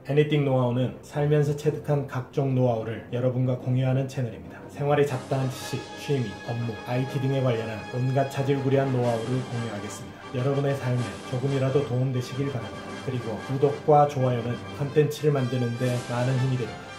애니띵 노하우는 살면서 체득한 각종 노하우를 여러분과 공유하는 채널입니다. 생활에 잡다한 지식, 취미, 업무, IT 등에 관련한 온갖 자질구레한 노하우를 공유하겠습니다. 여러분의 삶에 조금이라도 도움되시길 바랍니다. 그리고 구독과 좋아요는 컨텐츠를 만드는 데 많은 힘이 됩니다.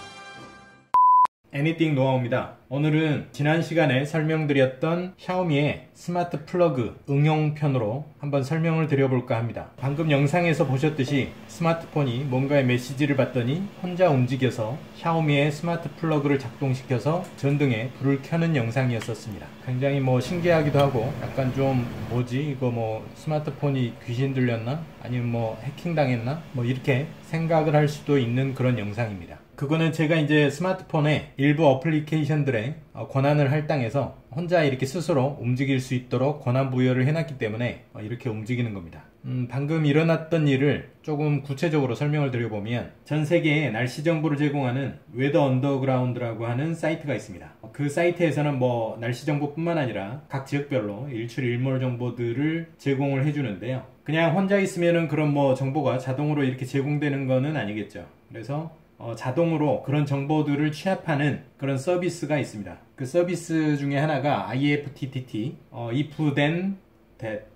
애니띵 노하우입니다. 오늘은 지난 시간에 설명드렸던 샤오미의 스마트 플러그 응용편으로 한번 설명을 드려볼까 합니다. 방금 영상에서 보셨듯이 스마트폰이 뭔가의 메시지를 받더니 혼자 움직여서 샤오미의 스마트 플러그를 작동시켜서 전등에 불을 켜는 영상이었었습니다. 굉장히 신기하기도 하고 약간 좀 뭐지 이거 스마트폰이 귀신 들렸나? 아니면 해킹 당했나? 이렇게 생각을 할 수도 있는 그런 영상입니다. 그거는 제가 이제 스마트폰에 일부 어플리케이션들의 권한을 할당해서 혼자 이렇게 스스로 움직일 수 있도록 권한 부여를 해놨기 때문에 이렇게 움직이는 겁니다. 방금 일어났던 일을 조금 구체적으로 설명을 드려보면 전 세계에 날씨 정보를 제공하는 웨더 언더그라운드라고 하는 사이트가 있습니다. 그 사이트에서는 날씨 정보뿐만 아니라 각 지역별로 일출 일몰 정보들을 제공을 해주는데요. 그냥 혼자 있으면은 그런 정보가 자동으로 이렇게 제공되는 거는 아니겠죠. 그래서 자동으로 그런 정보들을 취합하는 그런 서비스가 있습니다. 그 서비스 중에 하나가 IFTTT, if then that,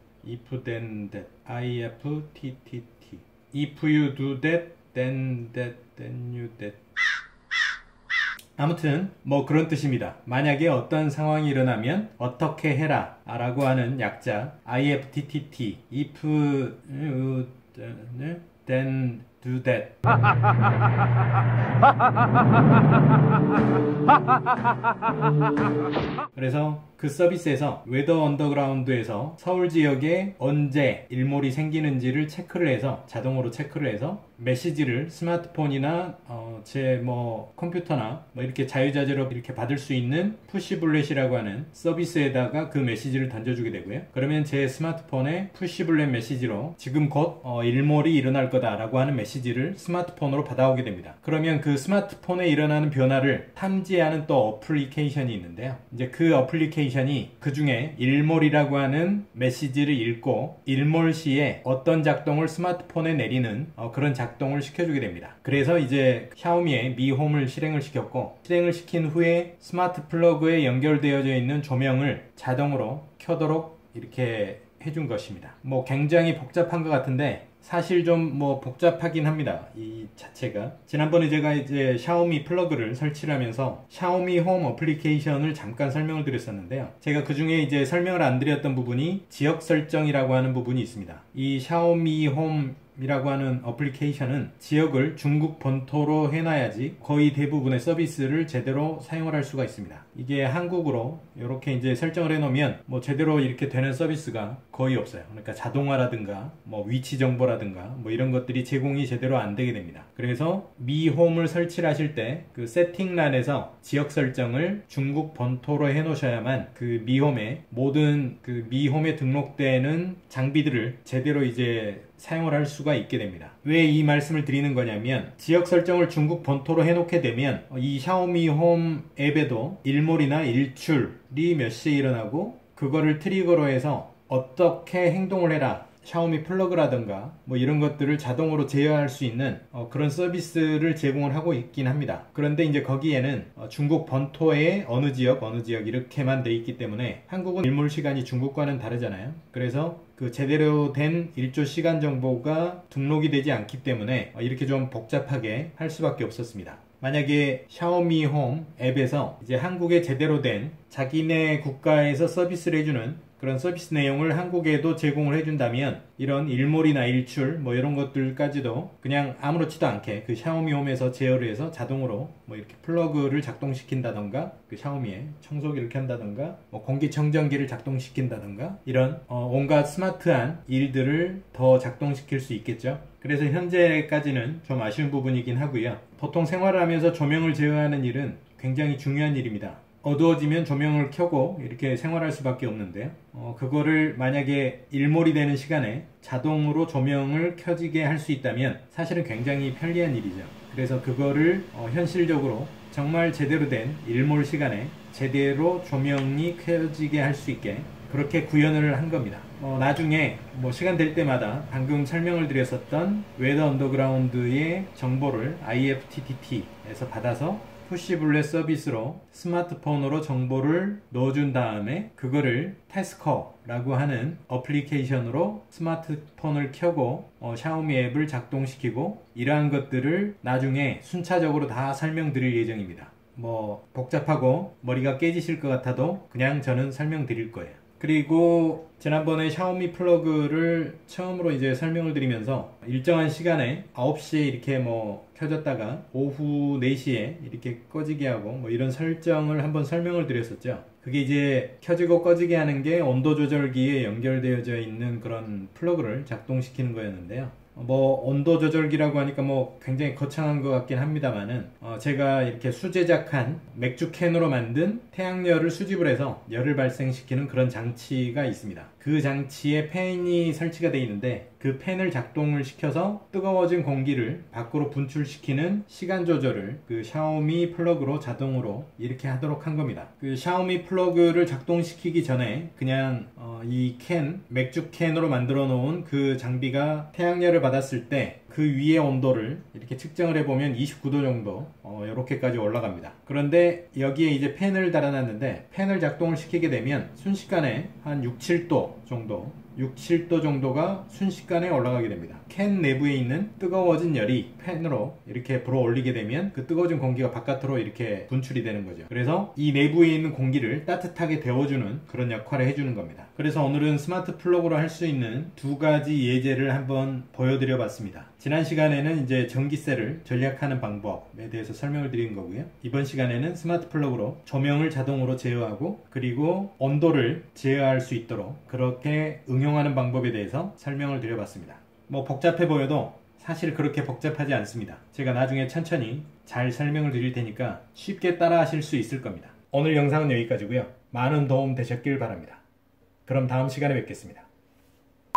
IFTTT, if you do that, then you that. 아무튼 그런 뜻입니다. 만약에 어떤 상황이 일어나면 어떻게 해라 라고 하는 약자 IFTTT, if you then do that. 그래서 그 서비스에서 웨더 언더그라운드에서 서울 지역에 언제 일몰이 생기는지를 체크를 해서 자동으로 체크를 해서 메시지를 스마트폰이나 제 컴퓨터나 이렇게 자유자재로 이렇게 받을 수 있는 푸시블렛이라고 하는 서비스에다가 그 메시지를 던져주게 되고요. 그러면 제 스마트폰에 푸시블렛 메시지로 지금 곧 일몰이 일어날 거다라고 하는 메시지를 스마트폰으로 받아오게 됩니다. 그러면 그 스마트폰에 일어나는 변화를 탐지하는 또 어플리케이션이 있는데요. 이제 그 어플리케이션이 그 중에 일몰이라고 하는 메시지를 읽고 일몰 시에 어떤 작동을 스마트폰에 내리는 그런 작동을 시켜주게 됩니다. 그래서 이제 샤오미의 미홈을 실행을 시켰고, 실행을 시킨 후에 스마트 플러그에 연결되어져 있는 조명을 자동으로 켜도록 이렇게 해준 것입니다. 굉장히 복잡한 것 같은데 사실 좀 복잡하긴 합니다. 이 자체가. 지난번에 제가 이제 샤오미 플러그를 설치를 하면서 샤오미 홈 어플리케이션을 잠깐 설명을 드렸었는데요. 제가 그 중에 이제 설명을 안 드렸던 부분이 지역 설정이라고 하는 부분이 있습니다. 이 샤오미 홈 이라고 하는 어플리케이션은 지역을 중국 본토로 해놔야지 거의 대부분의 서비스를 제대로 사용을 할 수가 있습니다. 이게 한국으로 이렇게 이제 설정을 해놓으면 제대로 이렇게 되는 서비스가 거의 없어요. 그러니까 자동화라든가 위치 정보라든가 이런 것들이 제공이 제대로 안 되게 됩니다. 그래서 미홈을 설치를 하실 때 그 세팅란에서 지역 설정을 중국 본토로 해놓으셔야만 그 미홈에 모든 그 미홈에 등록되는 장비들을 제대로 이제 사용을 할 수가 있게 됩니다. 왜 이 말씀을 드리는 거냐면 지역 설정을 중국 본토로 해놓게 되면 이 샤오미 홈 앱에도 일몰이나 일출이 몇 시에 일어나고 그거를 트리거로 해서 어떻게 행동을 해라, 샤오미 플러그라든가 이런 것들을 자동으로 제어할 수 있는 그런 서비스를 제공을 하고 있긴 합니다. 그런데 이제 거기에는 중국 본토의 어느 지역 이렇게만 돼 있기 때문에 한국은 일몰 시간이 중국과는 다르잖아요. 그래서 그 제대로 된 일조 시간 정보가 등록이 되지 않기 때문에 이렇게 좀 복잡하게 할 수밖에 없었습니다. 만약에 샤오미 홈 앱에서 이제 한국에 제대로 된 자기네 국가에서 서비스를 해주는 그런 서비스 내용을 한국에도 제공을 해준다면 이런 일몰이나 일출 이런 것들까지도 그냥 아무렇지도 않게 그 샤오미 홈에서 제어를 해서 자동으로 이렇게 플러그를 작동시킨다던가 그 샤오미에 청소기를 켠다던가 공기청정기를 작동시킨다던가 이런 온갖 스마트한 일들을 더 작동시킬 수 있겠죠. 그래서 현재까지는 좀 아쉬운 부분이긴 하고요. 보통 생활을 하면서 조명을 제어하는 일은 굉장히 중요한 일입니다. 어두워지면 조명을 켜고 이렇게 생활할 수밖에 없는데요. 그거를 만약에 일몰이 되는 시간에 자동으로 조명을 켜지게 할 수 있다면 사실은 굉장히 편리한 일이죠. 그래서 그거를 현실적으로 정말 제대로 된 일몰 시간에 제대로 조명이 켜지게 할 수 있게 그렇게 구현을 한 겁니다. 나중에 시간 될 때마다 방금 설명을 드렸었던 웨더 언더그라운드의 정보를 IFTTT에서 받아서 푸시블렛 서비스로 스마트폰으로 정보를 넣어준 다음에 그거를 태스커라고 하는 어플리케이션으로 스마트폰을 켜고 샤오미 앱을 작동시키고 이러한 것들을 나중에 순차적으로 다 설명드릴 예정입니다. 복잡하고 머리가 깨지실 것 같아도 그냥 저는 설명드릴 거예요. 그리고 지난번에 샤오미 플러그를 처음으로 이제 설명을 드리면서 일정한 시간에 9시에 이렇게 켜졌다가 오후 4시에 이렇게 꺼지게 하고 이런 설정을 한번 설명을 드렸었죠. 그게 이제 켜지고 꺼지게 하는 게 온도 조절기에 연결되어져 있는 그런 플러그를 작동시키는 거였는데요. 온도 조절기라고 하니까 굉장히 거창한 것 같긴 합니다만은 제가 이렇게 수제작한 맥주 캔으로 만든 태양열을 수집을 해서 열을 발생시키는 그런 장치가 있습니다. 그 장치에 팬이 설치가 되어 있는데 그 팬을 작동을 시켜서 뜨거워진 공기를 밖으로 분출시키는 시간 조절을 그 샤오미 플러그로 자동으로 이렇게 하도록 한 겁니다. 그 샤오미 플러그를 작동시키기 전에 그냥 이 맥주 캔으로 만들어 놓은 그 장비가 태양열을 받았을 때 그 위의 온도를 이렇게 측정을 해보면 29도 정도 이렇게까지 올라갑니다. 그런데 여기에 이제 팬을 달아놨는데 팬을 작동을 시키게 되면 순식간에 한 6, 7도 정도가 순식간에 올라가게 됩니다. 캔 내부에 있는 뜨거워진 열이 팬으로 이렇게 불어올리게 되면 그 뜨거워진 공기가 바깥으로 이렇게 분출이 되는 거죠. 그래서 이 내부에 있는 공기를 따뜻하게 데워주는 그런 역할을 해주는 겁니다. 그래서 오늘은 스마트 플러그로 할 수 있는 두 가지 예제를 한번 보여드려 봤습니다. 지난 시간에는 이제 전기세를 절약하는 방법에 대해서 설명을 드린 거고요. 이번 시간에는 스마트 플러그로 조명을 자동으로 제어하고 그리고 온도를 제어할 수 있도록 그렇게 응용하는 방법에 대해서 설명을 드려봤습니다. 복잡해 보여도 사실 그렇게 복잡하지 않습니다. 제가 나중에 천천히 잘 설명을 드릴 테니까 쉽게 따라 하실 수 있을 겁니다. 오늘 영상은 여기까지고요. 많은 도움 되셨길 바랍니다. 그럼 다음 시간에 뵙겠습니다.